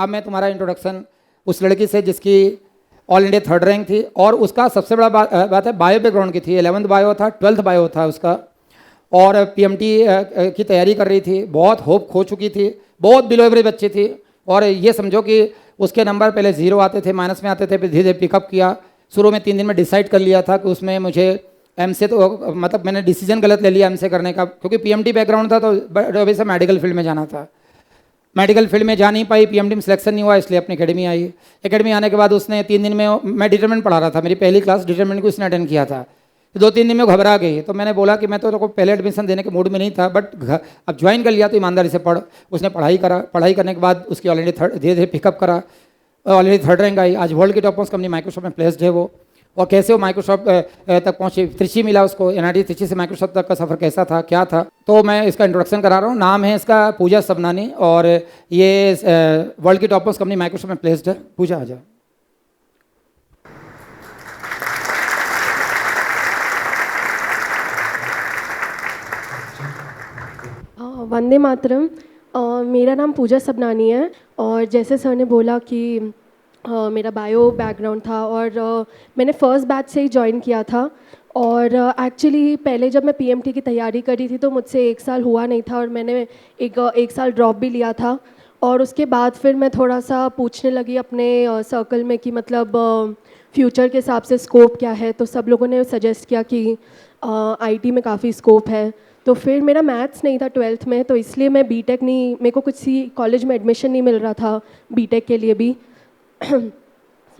अब मैं तुम्हारा इंट्रोडक्शन उस लड़की से जिसकी ऑल इंडिया 3rd रैंक थी, और उसका सबसे बड़ा बात है बायो बैकग्राउंड की थी। 11th बायो था, 12th बायो था उसका, और पीएमटी की तैयारी कर रही थी। बहुत होप खो चुकी थी, बहुत बिलो एवरेज बच्ची थी। और ये समझो कि उसके नंबर पहले 0 आते थे, माइनस में आते थे, फिर धीरे धीरे पिकअप किया। शुरू में 3 दिन में डिसाइड कर लिया था कि उसमें मुझे एमसीए, तो मतलब मैंने डिसीजन गलत ले लिया एमसीए करने का, क्योंकि पीएमटी बैकग्राउंड था तो वैसे मेडिकल फील्ड में जाना था। मेडिकल फील्ड में जा नहीं पाई, पीएमटी में सिलेक्शन नहीं हुआ, इसलिए अपनी एकेडमी आई। एकेडमी आने के बाद उसने 3 दिन में, मैं डिटरमिनेंट पढ़ा रहा था, मेरी पहली क्लास डिटरमिनेंट की उसने अटेंड किया था। 2-3 दिन में घबरा गई, तो मैंने बोला कि मैं तो पहले एडमिशन देने के मूड में नहीं था, बट अब ज्वाइन कर लिया तो ईमानदारी से पढ़। उसने पढ़ाई करा, पढ़ाई करने के बाद उसकी ऑलरेडी धीरे धीरे पिकअप करा, ऑलरेडी 3rd रैंक आई। आज वर्ल्ड की टॉप मोस्ट कंपनी माइक्रोसॉफ्ट में प्लेस्ड है वो। और कैसे वो माइक्रोसॉफ्ट तक पहुंची, त्रिची मिला उसको, एनआईटी त्रिची से माइक्रोसॉफ्ट तक का सफ़र कैसा था, क्या था, तो मैं इसका इंट्रोडक्शन करा रहा हूँ। नाम है इसका पूजा सबनानी, और ये वर्ल्ड की टॉप मोस्ट कंपनी माइक्रोसॉफ्ट में प्लेस्ड है। पूजा आ जाओ। वंदे मातरम। मेरा नाम पूजा सबनानी है, और जैसे सर ने बोला कि मेरा बायो बैकग्राउंड था, और मैंने फर्स्ट बैच से ही ज्वाइन किया था। और एक्चुअली पहले जब मैं पीएमटी की तैयारी करी थी तो मुझसे 1 साल हुआ नहीं था, और मैंने एक साल ड्रॉप भी लिया था। और उसके बाद फिर मैं थोड़ा सा पूछने लगी अपने सर्कल में कि मतलब फ्यूचर के हिसाब से स्कोप क्या है, तो सब लोगों ने सजेस्ट किया कि आईटी में काफ़ी स्कोप है। तो फिर मेरा मैथ्स नहीं था 12th में, तो इसलिए मैं बीटेक नहीं, मेरे को कुछ सी कॉलेज में एडमिशन नहीं मिल रहा था बीटेक के लिए भी।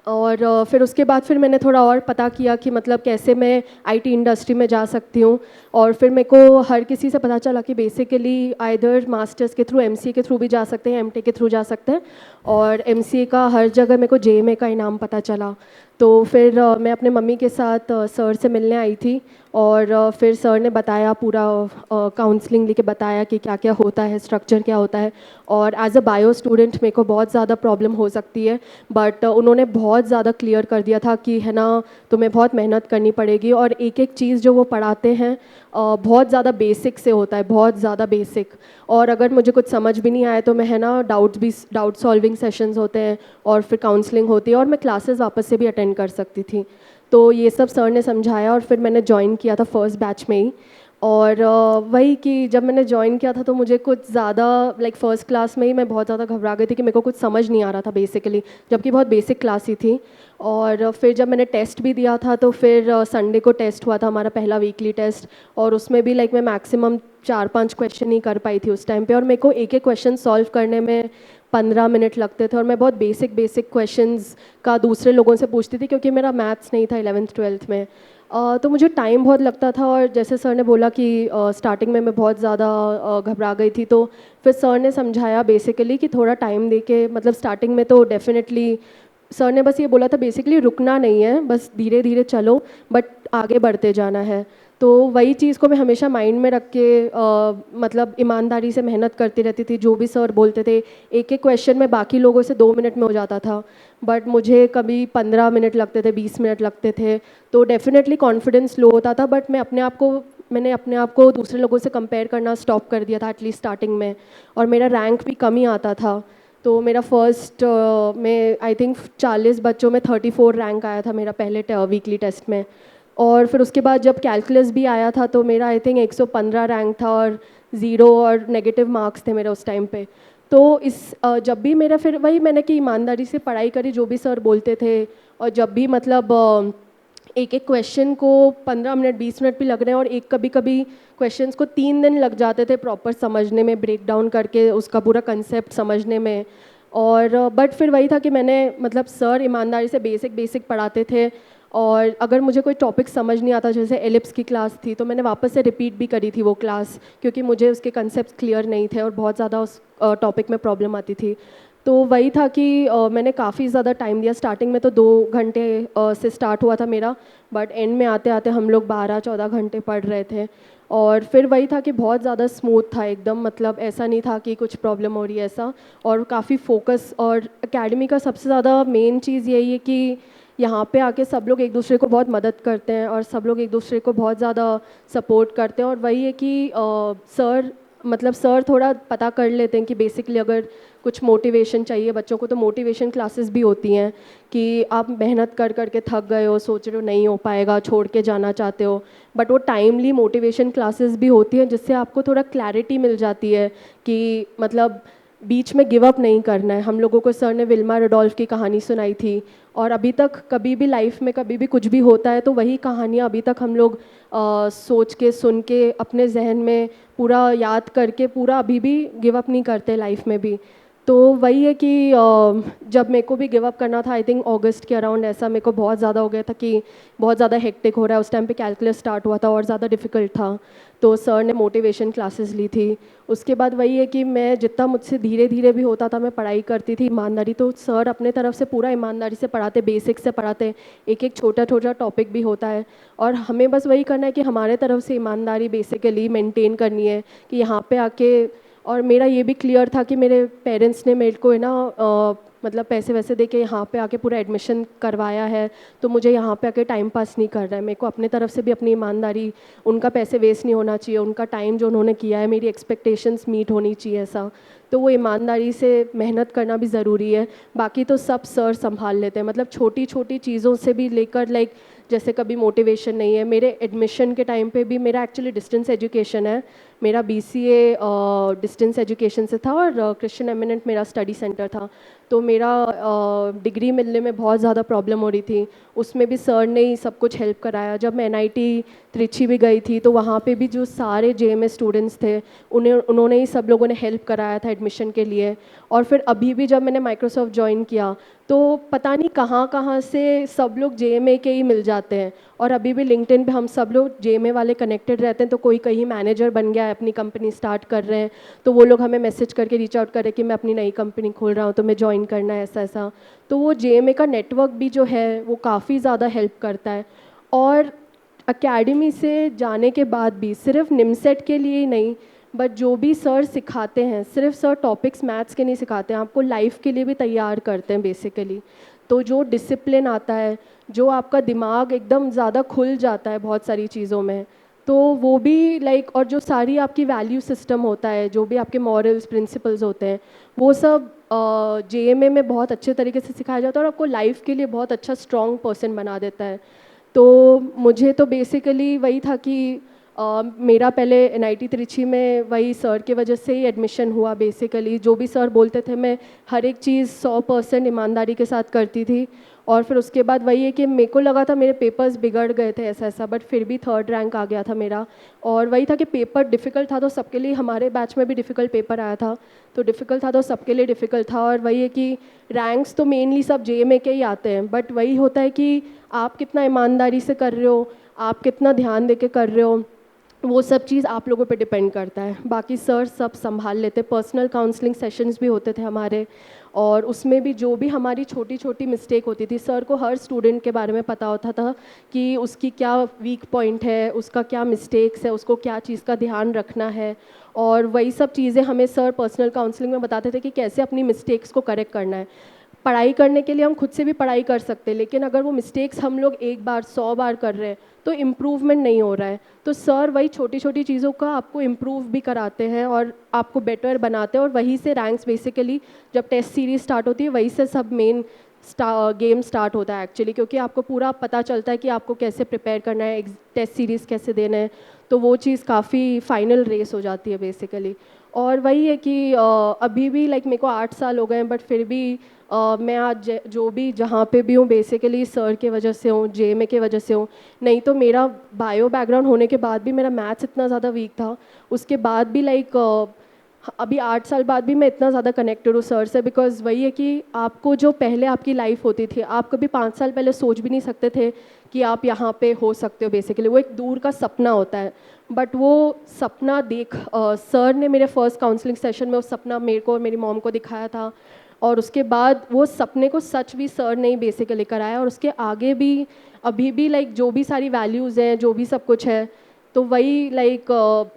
और फिर उसके बाद फिर मैंने थोड़ा और पता किया कि मतलब कैसे मैं आईटी इंडस्ट्री में जा सकती हूँ। और फिर मेरे को हर किसी से पता चला कि बेसिकली आइदर मास्टर्स के थ्रू, एमसीए के थ्रू भी जा सकते हैं, एमटेक के थ्रू जा सकते हैं। और एमसीए का हर जगह मेरे को जेएमए का इनाम पता चला। तो फिर मैं अपने मम्मी के साथ सर से मिलने आई थी, और फिर सर ने बताया, पूरा काउंसलिंग लेके बताया कि क्या क्या होता है, स्ट्रक्चर क्या होता है। और एज अ बायो स्टूडेंट मेरे को बहुत ज़्यादा प्रॉब्लम हो सकती है, बट उन्होंने बहुत ज़्यादा क्लियर कर दिया था कि है ना, तुम्हें बहुत मेहनत करनी पड़ेगी। और एक एक चीज़ जो वो पढ़ाते हैं बहुत ज़्यादा बेसिक से होता है, बहुत ज़्यादा बेसिक। और अगर मुझे कुछ समझ भी नहीं आया तो मैं है ना, डाउट सॉल्विंग सेशंस होते हैं, और फिर काउंसलिंग होती है, और मैं क्लासेस वापस से भी अटेंड कर सकती थी। तो ये सब सर ने समझाया, और फिर मैंने ज्वाइन किया था फर्स्ट बैच में ही। और वही कि जब मैंने ज्वाइन किया था तो मुझे कुछ ज़्यादा लाइक फ़र्स्ट क्लास में ही मैं बहुत ज़्यादा घबरा गई थी कि मेरे को कुछ समझ नहीं आ रहा था बेसिकली, जबकि बहुत बेसिक क्लास ही थी। और फिर जब मैंने टेस्ट भी दिया था तो फिर संडे को टेस्ट हुआ था हमारा पहला वीकली टेस्ट, और उसमें भी लाइक मैं मैक्सिमम 4-5 क्वेश्चन ही कर पाई थी उस टाइम पे, और मेरे को एक एक क्वेश्चन सॉल्व करने में 15 मिनट लगते थे। और मैं बहुत बेसिक क्वेश्चंस का दूसरे लोगों से पूछती थी, क्योंकि मेरा मैथ्स नहीं था 11th 12th में। तो मुझे टाइम बहुत लगता था। और जैसे सर ने बोला कि स्टार्टिंग में मैं बहुत ज़्यादा घबरा गई थी, तो फिर सर ने समझाया बेसिकली कि थोड़ा टाइम दे के, मतलब स्टार्टिंग में तो डेफिनेटली सर ने बस ये बोला था बेसिकली रुकना नहीं है, बस धीरे धीरे चलो, बट आगे बढ़ते जाना है। तो वही चीज़ को मैं हमेशा माइंड में रख के मतलब ईमानदारी से मेहनत करती रहती थी। जो भी सर बोलते थे, एक एक क्वेश्चन में बाकी लोगों से 2 मिनट में हो जाता था, बट मुझे कभी 15 मिनट लगते थे, 20 मिनट लगते थे। तो डेफिनेटली कॉन्फिडेंस लो होता था, बट मैंने अपने आप को दूसरे लोगों से कंपेयर करना स्टॉप कर दिया था एटलीस्ट स्टार्टिंग में। और मेरा रैंक भी कम ही आता था। तो मेरा फर्स्ट में आई थिंक 40 बच्चों में 34 रैंक आया था मेरा पहले वीकली टेस्ट में। और फिर उसके बाद जब कैलकुलस भी आया था तो मेरा आई थिंक 115 रैंक था, और 0 और नेगेटिव मार्क्स थे मेरे उस टाइम पे। तो जब भी मेरा, फिर वही मैंने कि ईमानदारी से पढ़ाई करी, जो भी सर बोलते थे। और जब भी मतलब एक एक क्वेश्चन को 15 मिनट 20 मिनट भी लग रहे हैं, और एक कभी कभी क्वेश्चंस को 3 दिन लग जाते थे प्रॉपर समझने में, ब्रेक डाउन करके उसका पूरा कंसेप्ट समझने में। और बट फिर वही था कि मैंने मतलब सर ईमानदारी से बेसिक पढ़ाते थे। और अगर मुझे कोई टॉपिक समझ नहीं आता, जैसे एलिप्स की क्लास थी, तो मैंने वापस से रिपीट भी करी थी वो क्लास, क्योंकि मुझे उसके कंसेप्ट क्लियर नहीं थे और बहुत ज़्यादा उस टॉपिक में प्रॉब्लम आती थी। तो वही था कि मैंने काफ़ी ज़्यादा टाइम दिया। स्टार्टिंग में तो 2 घंटे से स्टार्ट हुआ था मेरा, बट एंड में आते आते हम लोग 12-14 घंटे पढ़ रहे थे। और फिर वही था कि बहुत ज़्यादा स्मूथ था एकदम, मतलब ऐसा नहीं था कि कुछ प्रॉब्लम हो रही है ऐसा। और काफ़ी फोकस, और एकेडमी का सबसे ज़्यादा मेन चीज़ यही है कि यहाँ पे आके सब लोग एक दूसरे को बहुत मदद करते हैं, और सब लोग एक दूसरे को बहुत ज़्यादा सपोर्ट करते हैं। और वही है कि सर थोड़ा पता कर लेते हैं कि बेसिकली अगर कुछ मोटिवेशन चाहिए बच्चों को, तो मोटिवेशन क्लासेस भी होती हैं कि आप मेहनत कर कर के थक गए हो, सोच रहे हो नहीं हो पाएगा, छोड़ के जाना चाहते हो, बट वो टाइमली मोटिवेशन क्लासेस भी होती हैं जिससे आपको थोड़ा क्लैरिटी मिल जाती है कि मतलब बीच में गिव अप नहीं करना है। हम लोगों को सर ने विल्मा रुडोल्फ की कहानी सुनाई थी, और अभी तक कभी भी लाइफ में कभी भी कुछ भी होता है तो वही कहानियाँ अभी तक हम लोग सोच के सुन के अपने जहन में पूरा याद करके पूरा अभी भी गिव अप नहीं करते लाइफ में भी। तो वही है कि जब मेरे को भी गिव अप करना था, आई थिंक अगस्त के अराउंड, ऐसा मेरे को बहुत ज़्यादा हो गया था कि बहुत ज़्यादा हेक्टिक हो रहा है। उस टाइम पे कैलकुलस स्टार्ट हुआ था और ज़्यादा डिफ़िकल्ट था, तो सर ने मोटिवेशन क्लासेस ली थी। उसके बाद वही है कि मैं जितना मुझसे धीरे धीरे भी होता था मैं पढ़ाई करती थी ईमानदारी, तो सर अपने तरफ से पूरा ईमानदारी से पढ़ाते, बेसिक से पढ़ाते, एक एक छोटा छोटा टॉपिक भी होता है, और हमें बस वही करना है कि हमारे तरफ से ईमानदारी बेसिकली मेंटेन करनी है कि यहाँ पे आके। और मेरा ये भी क्लियर था कि मेरे पेरेंट्स ने मेरे को है ना मतलब पैसे वैसे दे के यहाँ पे आके पूरा एडमिशन करवाया है, तो मुझे यहाँ पे आके टाइम पास नहीं करना है। मेरे को अपने तरफ से भी अपनी ईमानदारी, उनका पैसे वेस्ट नहीं होना चाहिए, उनका टाइम जो उन्होंने किया है मेरी एक्सपेक्टेशंस मीट होनी चाहिए ऐसा, तो वो ईमानदारी से मेहनत करना भी ज़रूरी है। बाकी तो सब सर संभाल लेते हैं, मतलब छोटी छोटी चीज़ों से भी लेकर लाइक जैसे कभी मोटिवेशन नहीं है, मेरे एडमिशन के टाइम पे भी मेरा एक्चुअली डिस्टेंस एजुकेशन है, मेरा BCA डिस्टेंस एजुकेशन से था और क्रिश्चियन एमिनेंट मेरा स्टडी सेंटर था, तो मेरा डिग्री मिलने में बहुत ज़्यादा प्रॉब्लम हो रही थी। उसमें भी सर ने ही सब कुछ हेल्प कराया। जब मैं NIT त्रिची भी गई थी तो वहाँ पे भी जो सारे JMA स्टूडेंट्स थे उन्होंने ही सब लोगों ने हेल्प कराया था एडमिशन के लिए। और फिर अभी भी जब मैंने माइक्रोसॉफ्ट ज्वाइन किया तो पता नहीं कहाँ कहाँ से सब लोग JMA के ही मिल जाते हैं, और अभी भी लिंक्डइन पे हम सब लोग JMA वाले कनेक्टेड रहते हैं। तो कोई कहीं मैनेजर बन गया है, अपनी कंपनी स्टार्ट कर रहे हैं, तो वो लोग हमें मैसेज करके रीच आउट कर रहे हैं कि मैं अपनी नई कंपनी खोल रहा हूँ तो मैं ज्वाइन करना है ऐसा ऐसा। तो वो JMA का नेटवर्क भी जो है वो काफ़ी ज़्यादा हेल्प करता है। और एकेडमी से जाने के बाद भी सिर्फ निमसेट के लिए ही नहीं, बट जो भी सर सिखाते हैं, सिर्फ सर टॉपिक्स मैथ्स के नहीं सिखाते हैं, आपको लाइफ के लिए भी तैयार करते हैं बेसिकली। तो जो डिसिप्लिन आता है, जो आपका दिमाग एकदम ज़्यादा खुल जाता है बहुत सारी चीज़ों में, तो वो भी लाइक, और जो सारी आपकी वैल्यू सिस्टम होता है, जो भी आपके मॉरल्स प्रिंसिपल्स होते हैं, वो सब JMA में बहुत अच्छे तरीके से सिखाया जाता है और आपको लाइफ के लिए बहुत अच्छा स्ट्रॉन्ग पर्सन बना देता है। तो मुझे तो बेसिकली वही था कि मेरा पहले NIT त्रिची में वही सर की वजह से ही एडमिशन हुआ बेसिकली। जो भी सर बोलते थे मैं हर एक चीज़ 100% ईमानदारी के साथ करती थी। और फिर उसके बाद वही है कि मेरे को लगा था मेरे पेपर्स बिगड़ गए थे ऐसा ऐसा, बट फिर भी 3rd रैंक आ गया था मेरा। और वही था कि पेपर डिफ़िकल्ट था तो सबके लिए, हमारे बैच में भी डिफ़िकल्ट पेपर आया था, तो डिफ़िकल्ट था तो सबके लिए डिफ़िकल्ट था। और वही है कि रैंक्स तो मेनली सब JMA के ही आते हैं, बट वही होता है कि आप कितना ईमानदारी से कर रहे हो, आप कितना ध्यान दे के कर रहे हो, वो सब चीज़ आप लोगों पे डिपेंड करता है। बाकी सर सब संभाल लेते। पर्सनल काउंसलिंग सेशंस भी होते थे हमारे, और उसमें भी जो भी हमारी छोटी छोटी मिस्टेक होती थी, सर को हर स्टूडेंट के बारे में पता होता था कि उसकी क्या वीक पॉइंट है, उसका क्या मिस्टेक्स है, उसको क्या चीज़ का ध्यान रखना है। और वही सब चीज़ें हमें सर पर्सनल काउंसलिंग में बताते थे कि कैसे अपनी मिस्टेक्स को करेक्ट करना है। पढ़ाई करने के लिए हम खुद से भी पढ़ाई कर सकते हैं, लेकिन अगर वो मिस्टेक्स हम लोग एक बार 100 बार कर रहे हैं तो इम्प्रूवमेंट नहीं हो रहा है। तो सर वही छोटी छोटी चीज़ों का आपको इम्प्रूव भी कराते हैं और आपको बेटर बनाते हैं, और वहीं से रैंक्स बेसिकली जब टेस्ट सीरीज स्टार्ट होती है वहीं से सब मेन गेम स्टार्ट होता है एक्चुअली, क्योंकि आपको पूरा पता चलता है कि आपको कैसे प्रिपेयर करना है, टेस्ट सीरीज़ कैसे देना है, तो वो चीज़ काफ़ी फाइनल रेस हो जाती है बेसिकली। और वही है कि अभी भी लाइक मेरे को 8 साल हो गए हैं, बट फिर भी मैं आज जो भी जहाँ पे भी हूँ बेसिकली सर के वजह से हूँ, JMA के वजह से हूँ। नहीं तो मेरा बायो बैकग्राउंड होने के बाद भी मेरा मैथ्स इतना ज़्यादा वीक था, उसके बाद भी लाइक अभी 8 साल बाद भी मैं इतना ज़्यादा कनेक्टेड हूँ सर से, बिकॉज़ वही है कि आपको जो पहले आपकी लाइफ होती थी, आप कभी 5 साल पहले सोच भी नहीं सकते थे कि आप यहाँ पे हो सकते हो बेसिकली। वो एक दूर का सपना होता है, बट वो सपना देख सर ने मेरे फर्स्ट काउंसलिंग सेशन में उस सपना मेरे को और मेरी मॉम को दिखाया था, और उसके बाद वो सपने को सच भी सर ने ही बेसिकली कराया। और उसके आगे भी अभी भी लाइक जो भी सारी वैल्यूज़ हैं, जो भी सब कुछ है, तो वही लाइक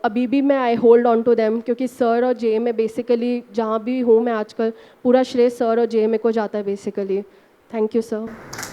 अभी भी मैं I hold on to them, क्योंकि सर और JMA बेसिकली जहाँ भी हूँ मैं आजकल, पूरा श्रेय सर और JMA को जाता है बेसिकली। Thank you sir.